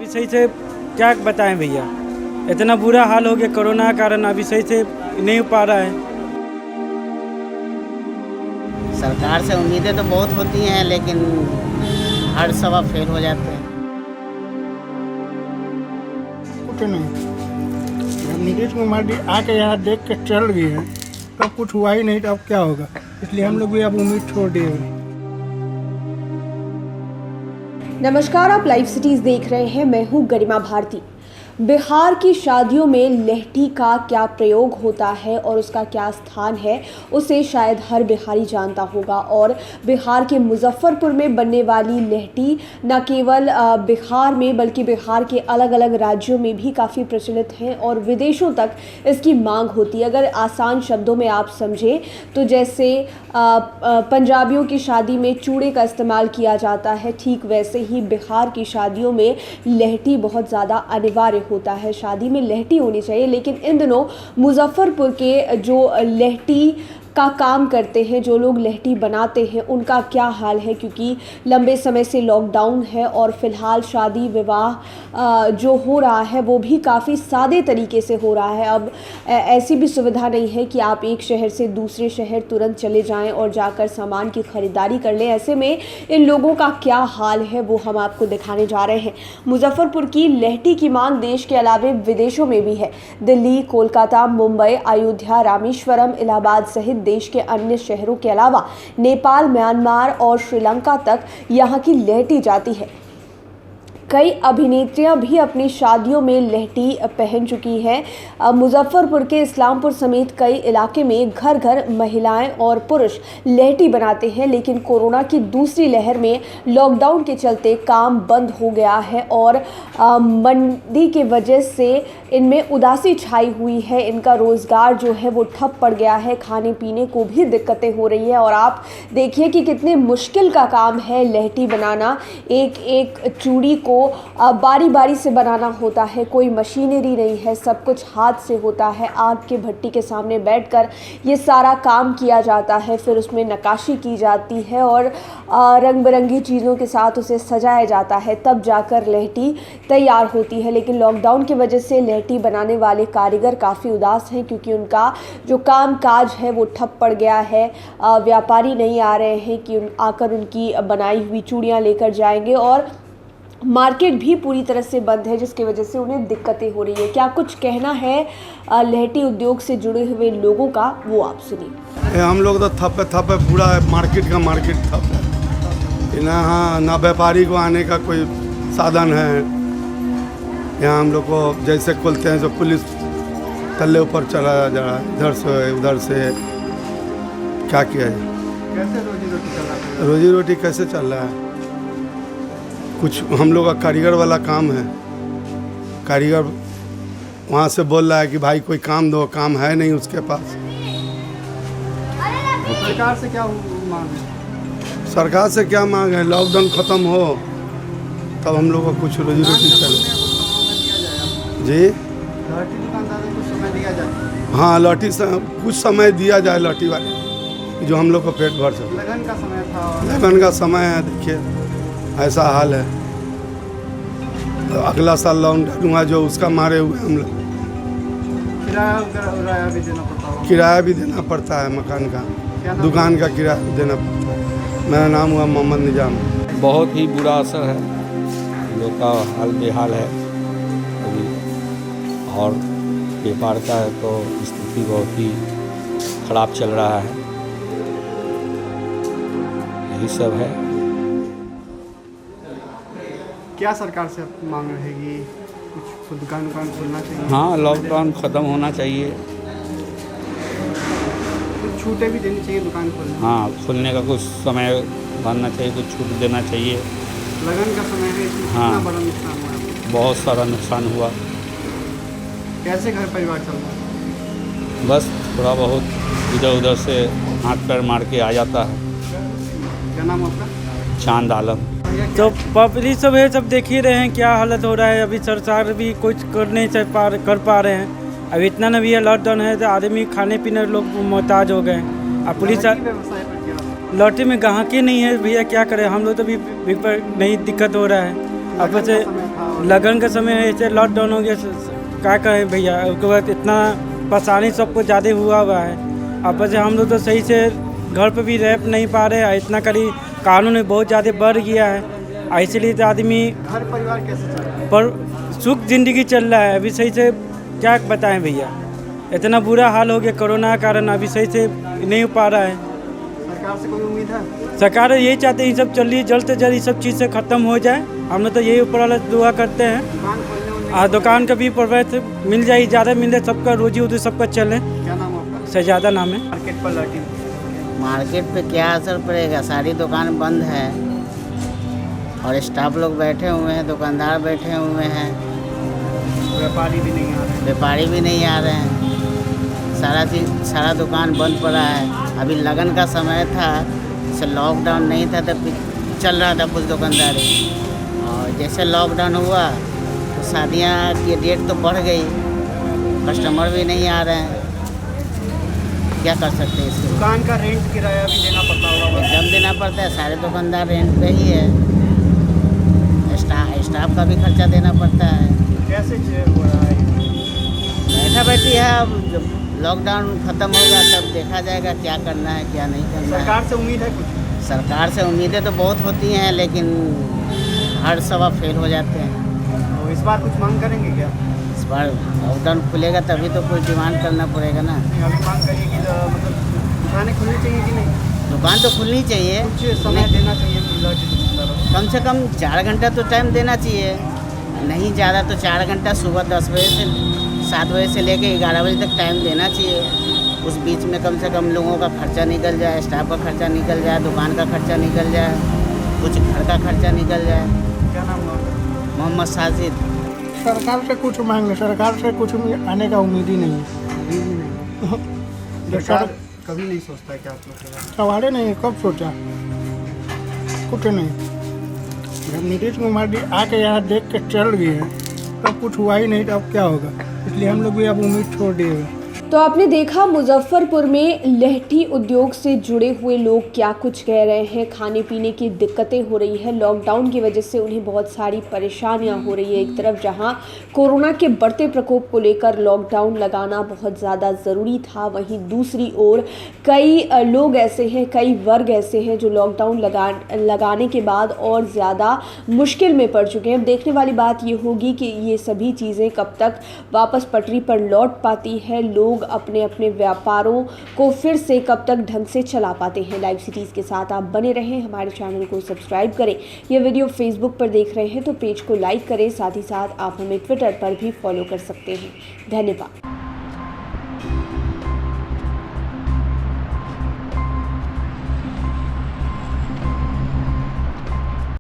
सही से क्या बताएं भैया, इतना बुरा हाल हो गया कोरोना के कारण, अभी सही से नहीं हो पा रहा है। सरकार से उम्मीदें तो बहुत होती हैं, लेकिन हर सवा फेल हो जाते हैं। कुछ नहीं, नीतीश कुमार जी आके यहाँ देख के चल गई है, तब कुछ हुआ ही नहीं, तो अब क्या होगा, इसलिए हम लोग भी अब उम्मीद छोड़ दिए हैं। नमस्कार, आप लाइव सिटीज देख रहे हैं। मैं हूं गरिमा भारती। बिहार की शादियों में लहठी का क्या प्रयोग होता है और उसका क्या स्थान है, उसे शायद हर बिहारी जानता होगा। और बिहार के मुजफ्फरपुर में बनने वाली लहठी न केवल बिहार में बल्कि बिहार के अलग अलग राज्यों में भी काफ़ी प्रचलित हैं और विदेशों तक इसकी मांग होती है। अगर आसान शब्दों में आप समझें तो जैसे पंजाबियों की शादी में चूड़े का इस्तेमाल किया जाता है, ठीक वैसे ही बिहार की शादियों में लहठी बहुत ज़्यादा अनिवार्य होता है। शादी में लहठी होनी चाहिए, लेकिन इन दिनों मुजफ्फरपुर के जो लहठी का काम करते हैं, जो लोग लहठी बनाते हैं, उनका क्या हाल है, क्योंकि लंबे समय से लॉकडाउन है और फिलहाल शादी विवाह जो हो रहा है वो भी काफ़ी सादे तरीके से हो रहा है। अब ऐसी भी सुविधा नहीं है कि आप एक शहर से दूसरे शहर तुरंत चले जाएं और जाकर सामान की खरीदारी कर लें। ऐसे में इन लोगों का क्या हाल है वो हम आपको दिखाने जा रहे हैं। मुजफ्फरपुर की लहठी की मांग देश के अलावा विदेशों में भी है। दिल्ली, कोलकाता, मुंबई, अयोध्या, रामेश्वरम, इलाहाबाद सहित देश के अन्य शहरों के अलावा नेपाल, म्यांमार और श्रीलंका तक यहाँ की लहठी जाती है। कई अभिनेत्रियां भी अपनी शादियों में लहठी पहन चुकी हैं। मुजफ्फरपुर के इस्लामपुर समेत कई इलाके में घर घर महिलाएं और पुरुष लहठी बनाते हैं, लेकिन कोरोना की दूसरी लहर में लॉकडाउन के चलते काम बंद हो गया है और मंदी के वजह से इनमें उदासी छाई हुई है। इनका रोज़गार जो है वो ठप पड़ गया है, खाने पीने को भी दिक्कतें हो रही है। और आप देखिए कि कितने मुश्किल का काम है लहठी बनाना। एक एक चूड़ी को बारी बारी से बनाना होता है, कोई मशीनरी नहीं है, सब कुछ हाथ से होता है। आग के भट्टी के सामने बैठकर ये सारा काम किया जाता है, फिर उसमें नक्काशी की जाती है और रंग बिरंगी चीज़ों के साथ उसे सजाया जाता है, तब जाकर लहठी तैयार होती है। लेकिन लॉकडाउन की वजह से लहठी बनाने वाले कारीगर काफ़ी उदास हैं, क्योंकि उनका जो काम काज है वो ठप पड़ गया है। व्यापारी नहीं आ रहे हैं कि आकर उनकी बनाई हुई चूड़ियाँ लेकर जाएंगे और मार्केट भी पूरी तरह से बंद है, जिसकी वजह से उन्हें दिक्कतें हो रही है। क्या कुछ कहना है लहठी उद्योग से जुड़े हुए लोगों का, वो आप सुनिए। हम लोग तो थप है, पूरा मार्केट ठप है। यहाँ ना व्यापारी को आने का कोई साधन है। यहाँ हम लोग को जैसे खोलते हैं जो पुलिस तल्ले ऊपर चला जा रहा है, इधर से उधर से। क्या किया जाए, कैसे रोजी रोटी चल रहा है? रोजी रोटी कैसे चल रहा है? कुछ हम लोग का कारीगर वाला काम है, कारीगर वहाँ से बोल रहा है कि भाई कोई काम दो, काम है नहीं उसके पास। सरकार से क्या मांग है? सरकार से क्या मांग है, लॉकडाउन ख़त्म हो तब हम लोग को कुछ रोजी रोटी चले। जी, लहठी दुकानदारों को समय दिया जाए। हाँ, लहठी से कुछ समय दिया जाए, लहठी वाले जो हम लोग को पेट भर सके। लगन का समय था, लगन का समय है, देखिए ऐसा हाल है। तो अगला साल लॉकडाउन हुआ जो उसका मारे हुए हम लोग। किराया भी देना पड़ता है। किराया भी देना पड़ता है, मकान का, दुकान का किराया भी देना पड़ता है। मेरा नाम हुआ मोहम्मद निजाम। बहुत ही बुरा असर है, लोग का हाल बेहाल है अभी। और व्यापार का है तो स्थिति बहुत ही खराब चल रहा है। यही सब है। क्या सरकार से मांग रहेगी? कुछ दुकान खोलना चाहिए? हाँ, लॉकडाउन ख़त्म होना चाहिए। कुछ छूटें भी देनी चाहिए दुकान खोलने। हाँ, खुलने का कुछ समय बनना चाहिए, कुछ छूट देना चाहिए। लगन का समय है, इसमें हाँ, कितना बड़ा नुकसान हुआ है? बहुत सारा नुकसान हुआ। कैसे घर परिवार चल रहा है? बस थोड़ा बहुत इधर उधर से हाथ पैर मार के आ जाता है। क्या नाम आपका? चांद आलम। तो पब्लिक सब है, सब देख ही रहे हैं क्या हालत हो रहा है। अभी सरकार भी कुछ कर नहीं कर पा रहे हैं। अब इतना न भी है, लॉकडाउन है तो आदमी खाने पीने लोग मोहताज हो गए। अब पुलिस लॉटरी में गाहकी नहीं है भैया, क्या करें हम लोग, तो भी नहीं दिक्कत हो रहा है। अब से लगन के समय ऐसे लॉकडाउन हो गया, क्या कहें भैया। उसके बाद इतना परेशानी सबको ज़्यादा हुआ है। अब वैसे हम लोग तो सही से घर पे भी रह नहीं पा रहे हैं, इतना करी कानून में बहुत ज़्यादा बढ़ गया है। इसलिए तो आदमी घर परिवार कैसे चल रहा है? पर सुख ज़िंदगी चल रहा है। अभी सही से क्या बताएं भैया, इतना बुरा हाल हो गया कोरोना के कारण, अभी सही से नहीं हो पा रहा है। सरकार से कोई उम्मीद है? सरकार यही चाहते हैं ये सब चलिए जल्द से जल्द ये सब चीज़ से ख़त्म हो जाए। हम लोग तो यही ऊपर वाला दुआ करते हैं। दुकान खोलने दुकान का भी प्रभावित मिल जाए, ज़्यादा मिल जाए, सबका रोजी उजी सबका चले। क्या नाम है आपका? सजादा नाम है। मार्केट पर लौटी मार्केट पे क्या असर पड़ेगा, सारी दुकान बंद है और स्टाफ लोग बैठे हुए हैं, दुकानदार बैठे हुए हैं, व्यापारी भी नहीं आ रहे हैं। व्यापारी भी नहीं आ रहे हैं। सारा दुकान बंद पड़ा है। अभी लगन का समय था, जैसे लॉकडाउन नहीं था तब चल रहा था कुछ दुकानदारी, और जैसे लॉकडाउन हुआ तो शादियाँ की डेट तो बढ़ गई, कस्टमर भी नहीं आ रहे हैं। क्या कर सकते हैं इसके? दुकान का रेंट किराया भी देना पड़ता होगा। एकदम देना पड़ता है, सारे दुकानदार रेंट पे ही है। स्टाफ का भी खर्चा देना पड़ता है। कैसे हो रहा है? बैठा बैठी है, अब जब लॉकडाउन ख़त्म होगा तब देखा जाएगा क्या करना है क्या नहीं करना है। सरकार से उम्मीद है कुछ? सरकार से उम्मीदें तो बहुत होती हैं, लेकिन हर सवा फेल हो जाते हैं। तो इस बार कुछ मांग करेंगे क्या? इस बार लॉकडाउन खुलेगा तभी तो कुछ डिमांड करना पड़ेगा ना। अभी मांग करिए कि मतलब दुकानें खुलनी चाहिए कि नहीं? दुकान तो खुलनी चाहिए, कुछ समय देना चाहिए महिला की दुकानदारों को। कम से कम 4 घंटा तो टाइम देना चाहिए, नहीं ज़्यादा तो 4 घंटा सुबह 10 बजे से 7 बजे से लेके 11 बजे तक टाइम देना चाहिए। उस बीच में कम से कम लोगों का खर्चा निकल जाए, स्टाफ का खर्चा निकल जाए, दुकान का खर्चा निकल जाए, कुछ घर का खर्चा निकल जाए। क्या नाम है आपका? मोहम्मद साजिद। सरकार से कुछ मांगे, सरकार से कुछ आने का उम्मीद ही नहीं है। सरकार कभी नहीं सोचता है कि आप लोग के बारे में? सवाल नहीं है, कब सोचा? कुछ नहीं। जब नीतीश कुमार जी आके यहाँ देख के चल गए हैं तब कुछ हुआ ही नहीं, तो अब क्या होगा। इसलिए हम लोग भी अब उम्मीद छोड़ दिए हैं। तो आपने देखा मुजफ्फरपुर में लहठी उद्योग से जुड़े हुए लोग क्या कुछ कह रहे हैं। खाने पीने की दिक्कतें हो रही है, लॉकडाउन की वजह से उन्हें बहुत सारी परेशानियां हो रही है। एक तरफ जहां कोरोना के बढ़ते प्रकोप को लेकर लॉकडाउन लगाना बहुत ज़्यादा ज़रूरी था, वहीं दूसरी ओर कई लोग ऐसे हैं, कई वर्ग ऐसे हैं जो लॉकडाउन लगाने के बाद और ज़्यादा मुश्किल में पड़ चुके हैं। अब देखने वाली बात ये होगी कि ये सभी चीज़ें कब तक वापस पटरी पर लौट पाती है, लोग अपने अपने व्यापारों को फिर से कब तक ढंग से चला पाते हैं। लाइव सिटीज़ के साथ आप बने रहें, हमारे चैनल को सब्सक्राइब करें। ये वीडियो फेसबुक पर देख रहे हैं तो पेज को लाइक करें, साथ ही साथ आप हमें ट्विटर पर भी फॉलो कर सकते हैं। धन्यवाद।